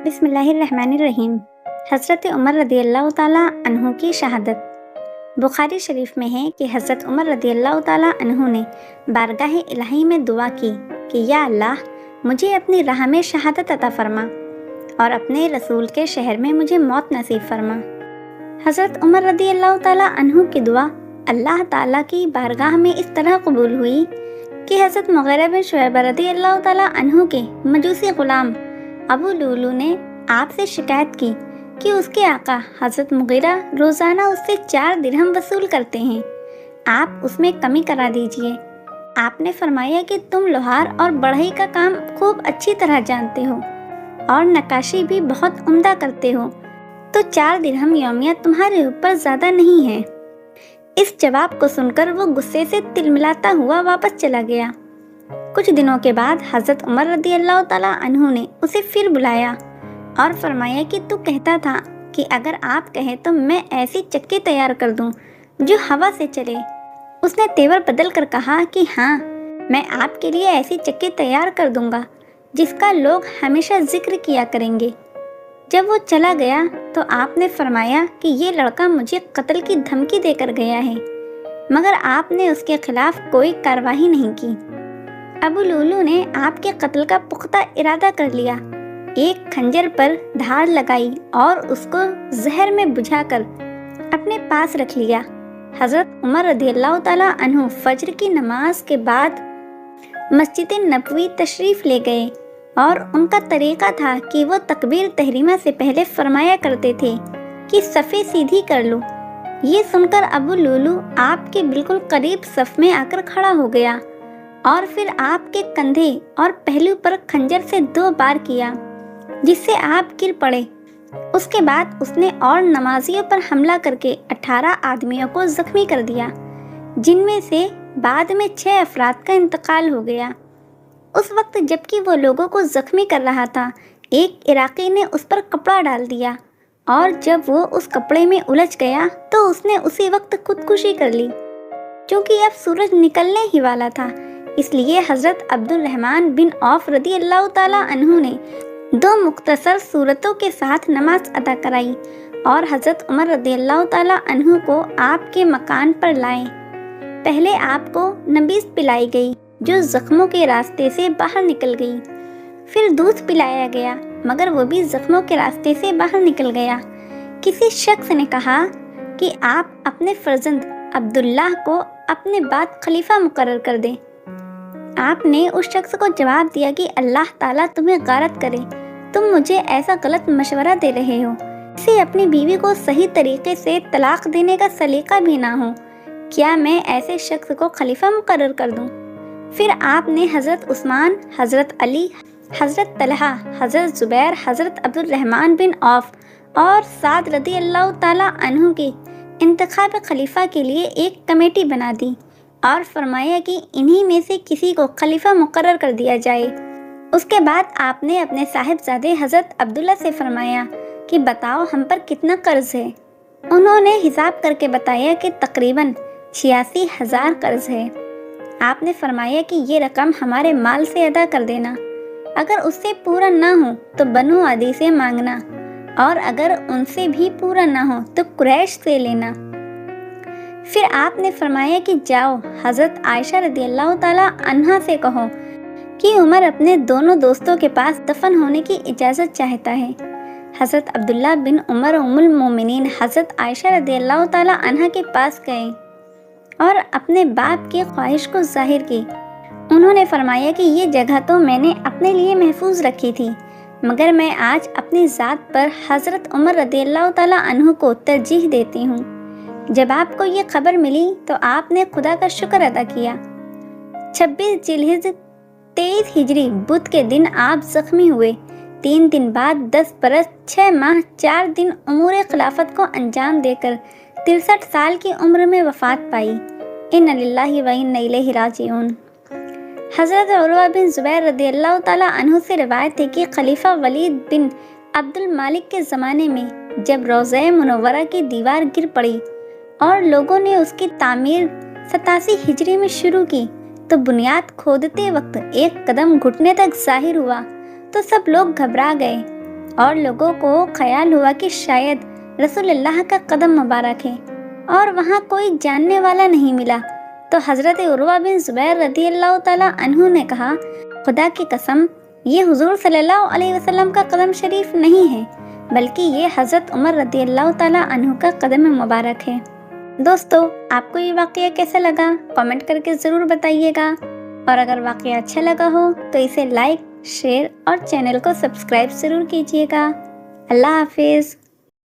بسم اللہ الرحمن الرحیم۔ حضرت عمر رضی اللہ تعالیٰ عنہ کی شہادت۔ بخاری شریف میں ہے کہ حضرت عمر رضی اللہ تعالیٰ عنہ نے بارگاہ الہی میں دعا کی کہ یا اللہ مجھے اپنی راہ میں شہادت عطا فرما اور اپنے رسول کے شہر میں مجھے موت نصیب فرما۔ حضرت عمر رضی اللہ تعالیٰ عنہ کی دعا اللہ تعالیٰ کی بارگاہ میں اس طرح قبول ہوئی کہ حضرت مغیرہ بن شعبہ رضی اللہ تعالیٰ عنہ کے مجوسی غلام ابو لولو نے آپ سے شکایت کی کہ اس کے آقا حضرت مغیرہ روزانہ اس سے 4 درہم وصول کرتے ہیں، آپ اس میں کمی کرا دیجئے۔ آپ نے فرمایا کہ تم لوہار اور بڑھئی کا کام خوب اچھی طرح جانتے ہو اور نقاشی بھی بہت عمدہ کرتے ہو، تو 4 درہم یومیہ تمہارے اوپر زیادہ نہیں ہے۔ اس جواب کو سن کر وہ غصے سے تلملاتا ہوا واپس چلا گیا۔ کچھ دنوں کے بعد حضرت عمر رضی اللہ تعالیٰ عنہ نے اسے پھر بلایا اور فرمایا کہ تو کہتا تھا کہ اگر آپ کہیں تو میں ایسی چکی تیار کر دوں جو ہوا سے چلے۔ اس نے تیور بدل کر کہا کہ ہاں، میں آپ کے لیے ایسی چکی تیار کر دوں گا جس کا لوگ ہمیشہ ذکر کیا کریں گے۔ جب وہ چلا گیا تو آپ نے فرمایا کہ یہ لڑکا مجھے قتل کی دھمکی دے کر گیا ہے، مگر آپ نے اس کے خلاف کوئی کارروائی نہیں کی۔ ابو لولو نے آپ کے قتل کا پختہ ارادہ کر لیا، ایک خنجر پر دھار لگائی اور اس کو زہر میں بجھا کر اپنے پاس رکھ لیا۔ حضرت عمر رضی اللہ تعالیٰ عنہ فجر کی نماز کے بعد مسجد نبوی تشریف لے گئے اور ان کا طریقہ تھا کہ وہ تکبیر تحریمہ سے پہلے فرمایا کرتے تھے کہ صفیں سیدھی کر لو۔ یہ سن کر ابو لولو آپ کے بالکل قریب صف میں آ کر کھڑا ہو گیا اور پھر آپ کے کندھے اور پہلو پر خنجر سے 2 بار کیا، جس سے آپ گر پڑے۔ اس کے بعد اس نے اور نمازیوں پر حملہ کر کے 18 آدمیوں کو زخمی کر دیا، جن میں سے بعد میں 6 افراد کا انتقال ہو گیا۔ اس وقت جبکہ وہ لوگوں کو زخمی کر رہا تھا، ایک عراقی نے اس پر کپڑا ڈال دیا اور جب وہ اس کپڑے میں الجھ گیا تو اس نے اسی وقت خودکشی کر لی۔ چونکہ اب سورج نکلنے ہی والا تھا، اس لیے حضرت عبد الرحمن بن عوف رضی اللہ تعالیٰ عنہ نے 2 مختصر صورتوں کے ساتھ نماز ادا کرائی اور حضرت عمر رضی اللہ تعالیٰ عنہ کو آپ کے مکان پر لائے۔ پہلے آپ کو نبیذ پلائی گئی جو زخموں کے راستے سے باہر نکل گئی، پھر دودھ پلایا گیا مگر وہ بھی زخموں کے راستے سے باہر نکل گیا۔ کسی شخص نے کہا کہ آپ اپنے فرزند عبداللہ کو اپنے بعد خلیفہ مقرر کر دیں۔ آپ نے اس شخص کو جواب دیا کہ اللہ تعالیٰ تمہیں غارت کرے، تم مجھے ایسا غلط مشورہ دے رہے ہو، اسے اپنی بیوی کو صحیح طریقے سے طلاق دینے کا سلیقہ بھی نہ ہو، کیا میں ایسے شخص کو خلیفہ مقرر کر دوں؟ پھر آپ نے حضرت عثمان، حضرت علی، حضرت طلحہ، حضرت زبیر، حضرت عبد الرحمن بن عوف اور سعد رضی اللہ تعالیٰ عنہ کے انتخاب خلیفہ کے لیے ایک کمیٹی بنا دی اور فرمایا کہ انہی میں سے کسی کو خلیفہ مقرر کر دیا جائے۔ اس کے بعد آپ نے اپنے صاحبزادے حضرت عبداللہ سے فرمایا کہ بتاؤ ہم پر کتنا قرض ہے۔ انہوں نے حساب کر کے بتایا کہ تقریباً 86,000 قرض ہے۔ آپ نے فرمایا کہ یہ رقم ہمارے مال سے ادا کر دینا، اگر اس سے پورا نہ ہو تو بنو عدی سے مانگنا اور اگر ان سے بھی پورا نہ ہو تو قریش سے لینا۔ پھر آپ نے فرمایا کہ جاؤ حضرت عائشہ رضی اللہ تعالیٰ عنہا سے کہو کہ عمر اپنے دونوں دوستوں کے پاس دفن ہونے کی اجازت چاہتا ہے۔ حضرت عبداللہ بن عمر ام المومنین حضرت عائشہ رضی اللہ تعالیٰ عنہا کے پاس گئے اور اپنے باپ کی خواہش کو ظاہر کی۔ انہوں نے فرمایا کہ یہ جگہ تو میں نے اپنے لیے محفوظ رکھی تھی، مگر میں آج اپنی ذات پر حضرت عمر رضی اللہ تعالیٰ عنہ کو ترجیح دیتی ہوں۔ جب آپ کو یہ خبر ملی تو آپ نے خدا کا شکر ادا کیا۔ 26 ذوالحجہ 23 ہجری بدھ کے دن آپ زخمی ہوئے۔ 3 دن بعد 10 برس 6 ماہ 4 دن امور خلافت کو انجام دے کر 63 سال کی عمر میں وفات پائی۔ انا للہ و انا الیہ راجعون۔ حضرت عروہ بن زبیر رضی اللہ تعالیٰ عنہ سے روایت ہے کہ خلیفہ ولید بن عبد المالک کے زمانے میں جب روضہ منورہ کی دیوار گر پڑی اور لوگوں نے اس کی تعمیر 87 ہجری میں شروع کی تو بنیاد کھودتے وقت ایک قدم گھٹنے تک ظاہر ہوا تو سب لوگ گھبرا گئے اور لوگوں کو خیال ہوا کہ شاید رسول اللہ کا قدم مبارک ہے اور وہاں کوئی جاننے والا نہیں ملا، تو حضرت عروہ بن زبیر رضی اللہ تعالیٰ عنہ نے کہا، خدا کی قسم، یہ حضور صلی اللہ علیہ وسلم کا قدم شریف نہیں ہے، بلکہ یہ حضرت عمر رضی اللہ تعالیٰ عنہ کا قدم مبارک ہے۔ دوستو، آپ کو یہ واقعہ کیسا لگا؟ کامنٹ کر کے ضرور بتائیے گا، اور اگر واقعہ اچھا لگا ہو تو اسے لائک، شیئر اور چینل کو سبسکرائب ضرور کیجیے گا۔ اللہ حافظ۔